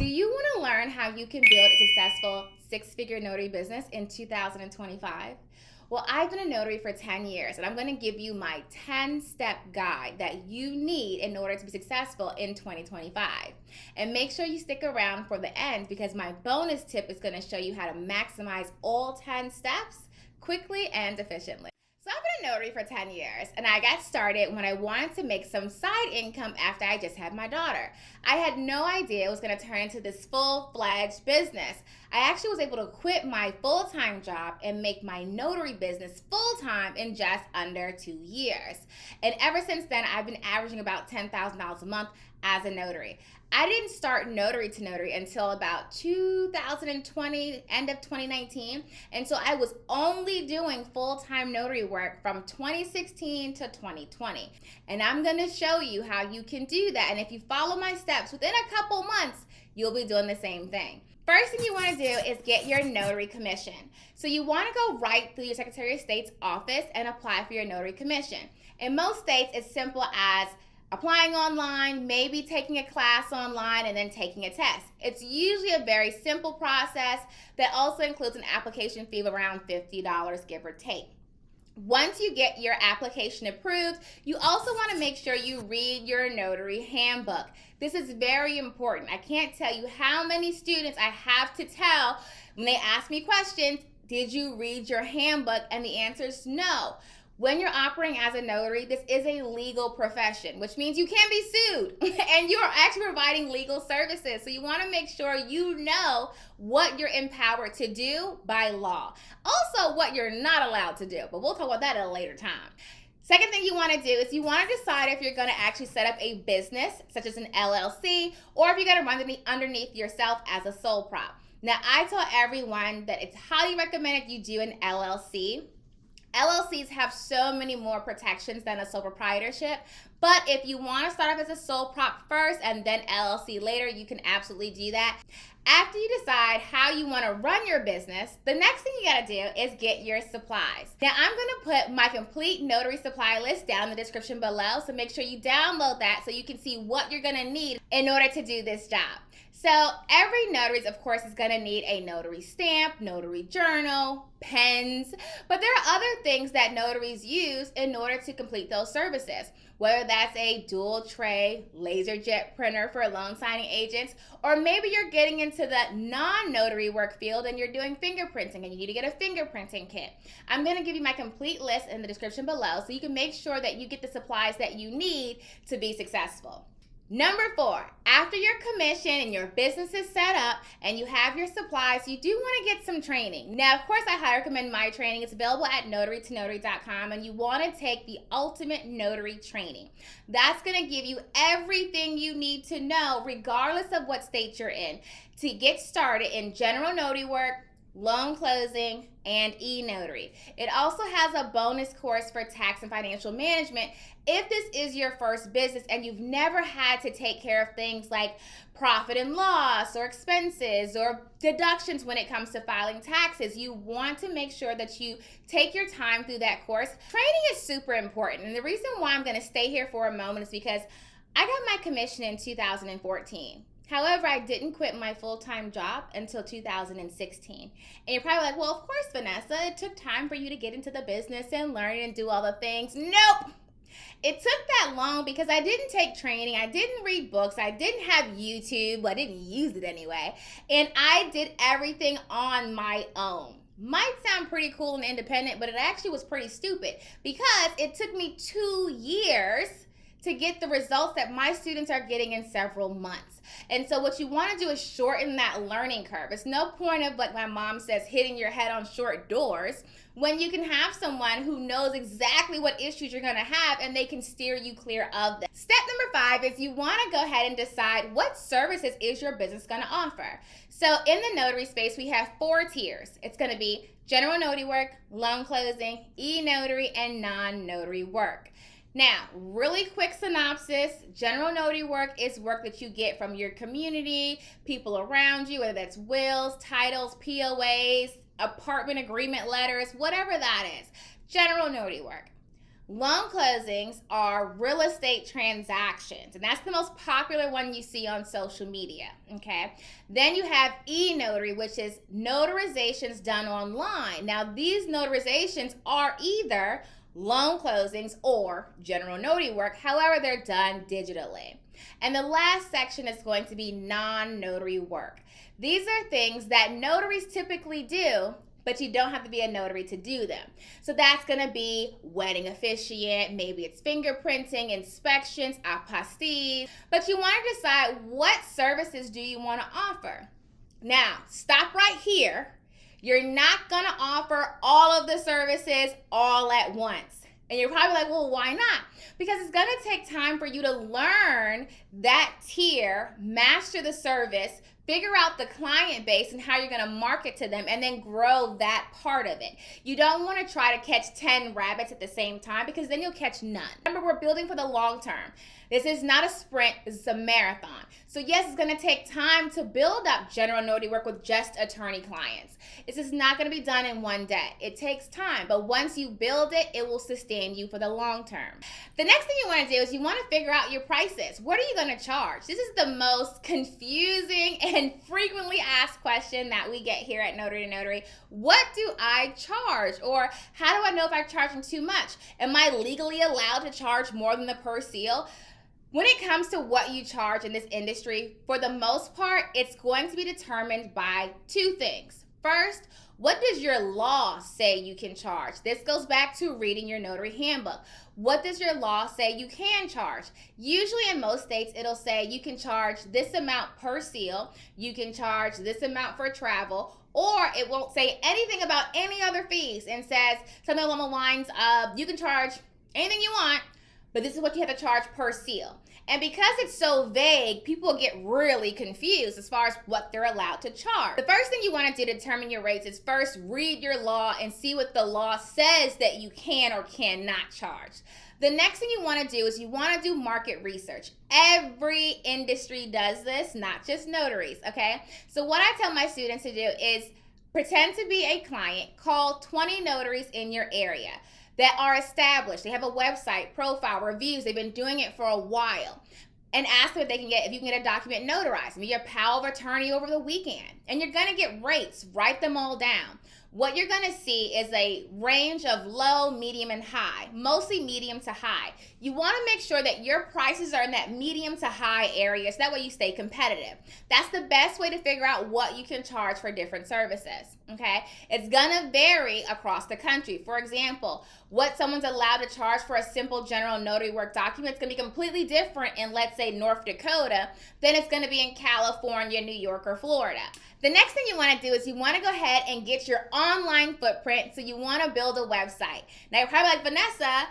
Do you want to learn how you can build a successful six-figure notary business in 2025? Well, I've been a notary for 10 years, and I'm going to give you my 10-step guide that you need in order to be successful in 2025. And make sure you stick around for the end, because my bonus tip is going to show you how to maximize all 10 steps quickly and efficiently. So I've been a notary for 10 years, and I got started when I wanted to make some side income after I just had my daughter. I had no idea it was going to turn into this full-fledged business. I actually was able to quit my full-time job and make my notary business full-time in just under 2 years. And ever since then, I've been averaging about $10,000 a month as a notary. I didn't start Notary to Notary until about 2020, end of 2019. And so I was only doing full-time notary work from 2016 to 2020. And I'm going to show you how you can do that. And if you follow my steps, within a couple months, you'll be doing the same thing. First thing you want to do is get your notary commission. So you want to go right through your Secretary of State's office and apply for your notary commission. In most states, it's simple as applying online, maybe taking a class online, and then taking a test. It's usually a very simple process that also includes an application fee of around $50, give or take. Once you get your application approved, you also want to make sure you read your notary handbook. This is very important. I can't tell you how many students I have to tell when they ask me questions, did you read your handbook? And the answer is no. When you're operating as a notary, this is a legal profession, which means you can be sued and you're actually providing legal services. So you want to make sure you know what you're empowered to do by law. Also, what you're not allowed to do, but we'll talk about that at a later time. Second thing you want to do is you want to decide if you're going to actually set up a business, such as an LLC, or if you're going to run underneath yourself as a sole prop. Now, I tell everyone that it's highly recommended you do an LLC. LLCs have so many more protections than a sole proprietorship, but if you want to start off as a sole prop first and then LLC later, you can absolutely do that. After you decide how you want to run your business, the next thing you got to do is get your supplies. Now, I'm going to put my complete notary supply list down in the description below, so make sure you download that so you can see what you're going to need in order to do this job. So every notary, of course, is going to need a notary stamp, notary journal, pens, but there are other things that notaries use in order to complete those services, whether that's a dual tray laser jet printer for loan signing agents, or maybe you're getting into the non-notary work field and you're doing fingerprinting and you need to get a fingerprinting kit. I'm going to give you my complete list in the description below so you can make sure that you get the supplies that you need to be successful. Number 4, after your commission and your business is set up and you have your supplies, you do want to get some training. Now, of course, I highly recommend my training. It's available at notarytonotary.com, and you want to take the ultimate notary training. That's going to give you everything you need to know, regardless of what state you're in, to get started in general notary work, loan closing, and e-notary. It also has a bonus course for tax and financial management if this is your first business and you've never had to take care of things like profit and loss or expenses or deductions when it comes to filing taxes. You want to make sure that you take your time through that course. Training is super important, and the reason why I'm going to stay here for a moment is because I got my commission in 2014. However, I didn't quit my full-time job until 2016. And you're probably like, well, of course, Vanessa, it took time for you to get into the business and learn and do all the things. Nope. It took that long because I didn't take training. I didn't read books. I didn't have YouTube. Well, I didn't use it anyway. And I did everything on my own. Might sound pretty cool and independent, but it actually was pretty stupid because it took me 2 years to get the results that my students are getting in several months. And so what you want to do is shorten that learning curve. It's no point of, like my mom says, hitting your head on short doors when you can have someone who knows exactly what issues you're going to have and they can steer you clear of them. Step number 5 is you want to go ahead and decide what services is your business going to offer. So in the notary space, we have 4 tiers. It's going to be general notary work, loan closing, e-notary, and non-notary work. Now, really quick synopsis, general notary work is work that you get from your community, people around you, whether that's wills, titles, POAs, apartment agreement letters, whatever that is. General notary work. Loan closings are real estate transactions, and that's the most popular one you see on social media, okay? Then you have e-notary, which is notarizations done online. Now, these notarizations are either loan closings or general notary work, however, they're done digitally. And the last section is going to be non-notary work. These are things that notaries typically do, but you don't have to be a notary to do them. So that's gonna be wedding officiant, maybe it's fingerprinting, inspections, apostilles, but you wanna decide what services do you wanna offer. Now, stop right here. You're not gonna offer all of the services all at once. And you're probably like, well, why not? Because it's gonna take time for you to learn that tier, master the service, figure out the client base and how you're going to market to them, and then grow that part of it. You don't want to try to catch 10 rabbits at the same time, because then you'll catch none. Remember, we're building for the long term. This is not a sprint, this is a marathon. So yes, it's going to take time to build up general notary work with just attorney clients. This is not going to be done in one day. It takes time, but once you build it, it will sustain you for the long term. The next thing you want to do is you want to figure out your prices. What are you going to charge? This is the most confusing and frequently asked question that we get here at Notary to Notary. What do I charge? Or how do I know if I'm charging too much? Am I legally allowed to charge more than the per seal? When it comes to what you charge in this industry, for the most part, it's going to be determined by two things. First, what does your law say you can charge? This goes back to reading your notary handbook. What does your law say you can charge? Usually in most states, it'll say you can charge this amount per seal, you can charge this amount for travel, or it won't say anything about any other fees and says something along the lines of you can charge anything you want, but this is what you have to charge per seal. And because it's so vague, people get really confused as far as what they're allowed to charge. The first thing you want to do to determine your rates is first read your law and see what the law says that you can or cannot charge. The next thing you want to do is you want to do market research. Every industry does this, not just notaries, okay? So what I tell my students to do is pretend to be a client, call 20 notaries in your area that are established. They have a website, profile, reviews. They've been doing it for a while. And ask them if you can get a document notarized. Maybe your power of attorney over the weekend. And you're going to get rates. Write them all down. What you're going to see is a range of low, medium, and high, mostly medium to high. You want to make sure that your prices are in that medium to high area, so that way you stay competitive. That's the best way to figure out what you can charge for different services, okay? It's going to vary across the country. For example, what someone's allowed to charge for a simple general notary work document is going to be completely different in, let's say, North Dakota than it's going to be in California, New York, or Florida. The next thing you want to do is you want to go ahead and get your online footprint. So you want to build a website. Now you're probably like, Vanessa, I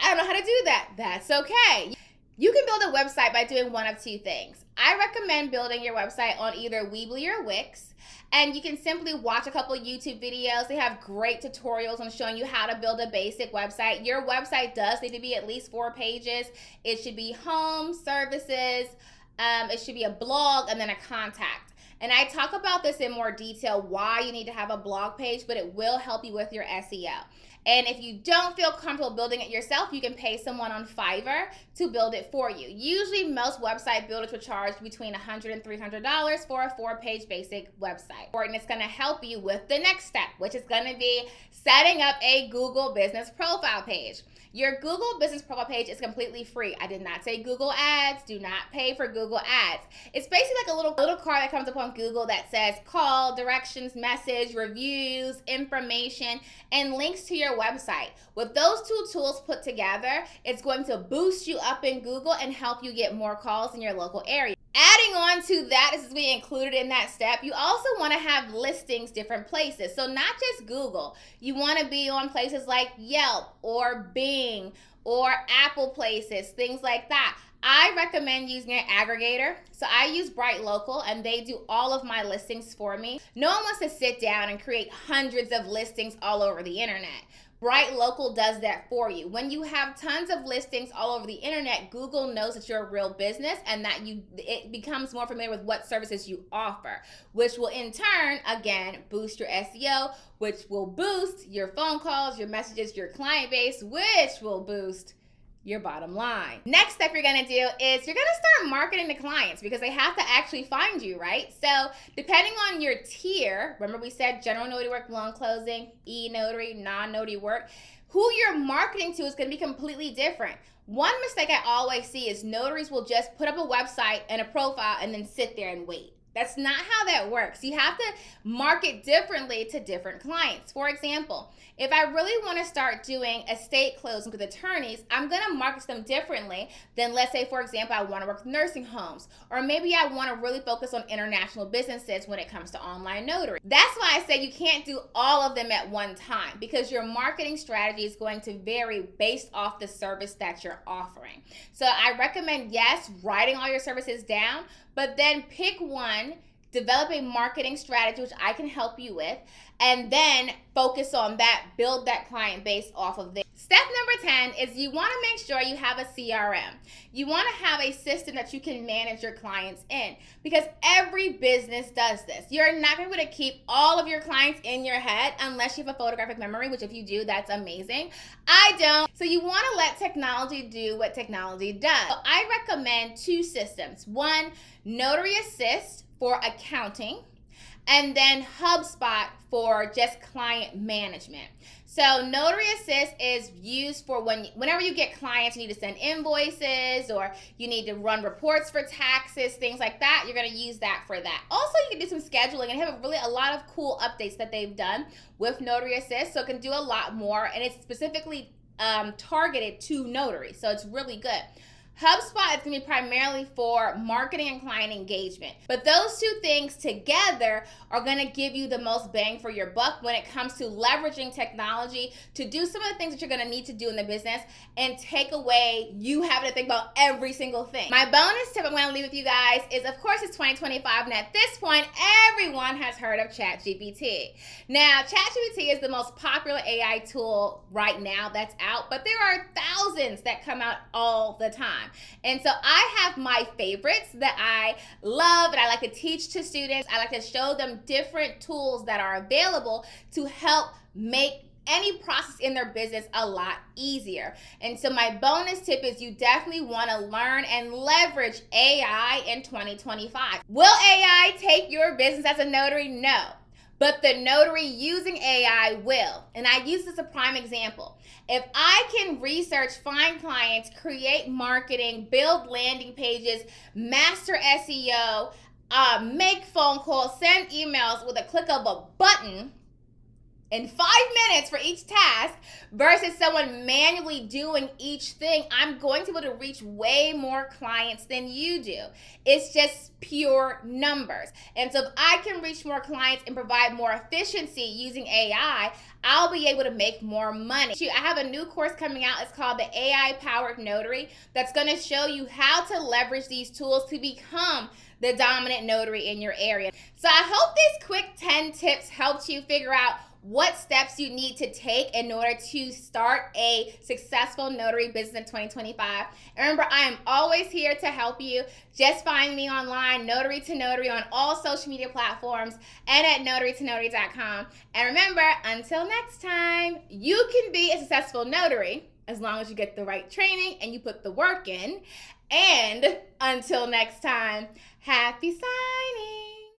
don't know how to do that. That's okay. You can build a website by doing one of two things. I recommend building your website on either Weebly or Wix. And you can simply watch a couple YouTube videos. They have great tutorials on showing you how to build a basic website. Your website does need to be at least 4 pages. It should be home, services, it should be a blog, and then a contact. And I talk about this in more detail, why you need to have a blog page, but it will help you with your SEO. And if you don't feel comfortable building it yourself, you can pay someone on Fiverr to build it for you. Usually most website builders will charge between $100 and $300 for a 4-page basic website. And it's gonna help you with the next step, which is gonna be setting up a Google business profile page. Your Google business profile page is completely free. I did not say Google Ads. Do not pay for Google Ads. It's basically like a little card that comes up on Google that says call, directions, message, reviews, information, and links to your website. With those 2 tools put together, it's going to boost you up in Google and help you get more calls in your local area. Adding on to that, this is being included in that step, you also want to have listings different places. So not just Google. You want to be on places like Yelp or Bing or Apple Places, things like that. I recommend using an aggregator. So I use Bright Local and they do all of my listings for me. No one wants to sit down and create hundreds of listings all over the internet. Bright Local does that for you. When you have tons of listings all over the internet, Google knows that you're a real business and that it becomes more familiar with what services you offer, which will in turn, again, boost your SEO, which will boost your phone calls, your messages, your client base, which will boost your bottom line. Next step you're gonna do is you're gonna start marketing to clients because they have to actually find you, right? So depending on your tier, remember we said general notary work, loan closing, e-notary, non-notary work, who you're marketing to is gonna be completely different. One mistake I always see is notaries will just put up a website and a profile and then sit there and wait. That's not how that works. You have to market differently to different clients. For example, if I really want to start doing estate closing with attorneys, I'm going to market them differently than, let's say, for example, I want to work with nursing homes, or maybe I want to really focus on international businesses when it comes to online notary. That's why I say you can't do all of them at one time, because your marketing strategy is going to vary based off the service that you're offering. So I recommend, yes, writing all your services down, but then pick one, develop a marketing strategy, which I can help you with, and then focus on that, build that client base off of it. Step number 10 is you want to make sure you have a CRM. You want to have a system that you can manage your clients in, because every business does this. You're not going to be able to keep all of your clients in your head unless you have a photographic memory, which if you do, that's amazing. I don't. So you want to let technology do what technology does. So I recommend two systems. One, Notary Assist for accounting, and then HubSpot for just client management. So Notary Assist is used for whenever you get clients, you need to send invoices or you need to run reports for taxes, things like that. You're going to use that for that. Also, you can do some scheduling and have a lot of cool updates that they've done with Notary Assist, so it can do a lot more, and it's specifically targeted to notaries, so it's really good. HubSpot is going to be primarily for marketing and client engagement. But those two things together are going to give you the most bang for your buck when it comes to leveraging technology to do some of the things that you're going to need to do in the business and take away you having to think about every single thing. My bonus tip I'm going to leave with you guys is, of course, it's 2025, and at this point, everyone has heard of ChatGPT. Now, ChatGPT is the most popular AI tool right now that's out, but there are thousands that come out all the time. And so I have my favorites that I love and I like to teach to students. I like to show them different tools that are available to help make any process in their business a lot easier. And so my bonus tip is you definitely want to learn and leverage AI in 2025. Will AI take your business as a notary? No. But the notary using AI will. And I use this as a prime example. If I can research, find clients, create marketing, build landing pages, master SEO, make phone calls, send emails with a click of a button in 5 minutes for each task versus someone manually doing each thing, I'm going to be able to reach way more clients than you do. It's just pure numbers. And so if I can reach more clients and provide more efficiency using AI, I'll be able to make more money. I have a new course coming out. It's called the AI Powered Notary that's going to show you how to leverage these tools to become the dominant notary in your area. So I hope these quick 10 tips helped you figure out what steps you need to take in order to start a successful notary business in 2025. And remember, I am always here to help you. Just find me online, Notary to Notary, on all social media platforms and at notarytonotary.com. And remember, until next time, you can be a successful notary as long as you get the right training and you put the work in. And until next time, happy signing.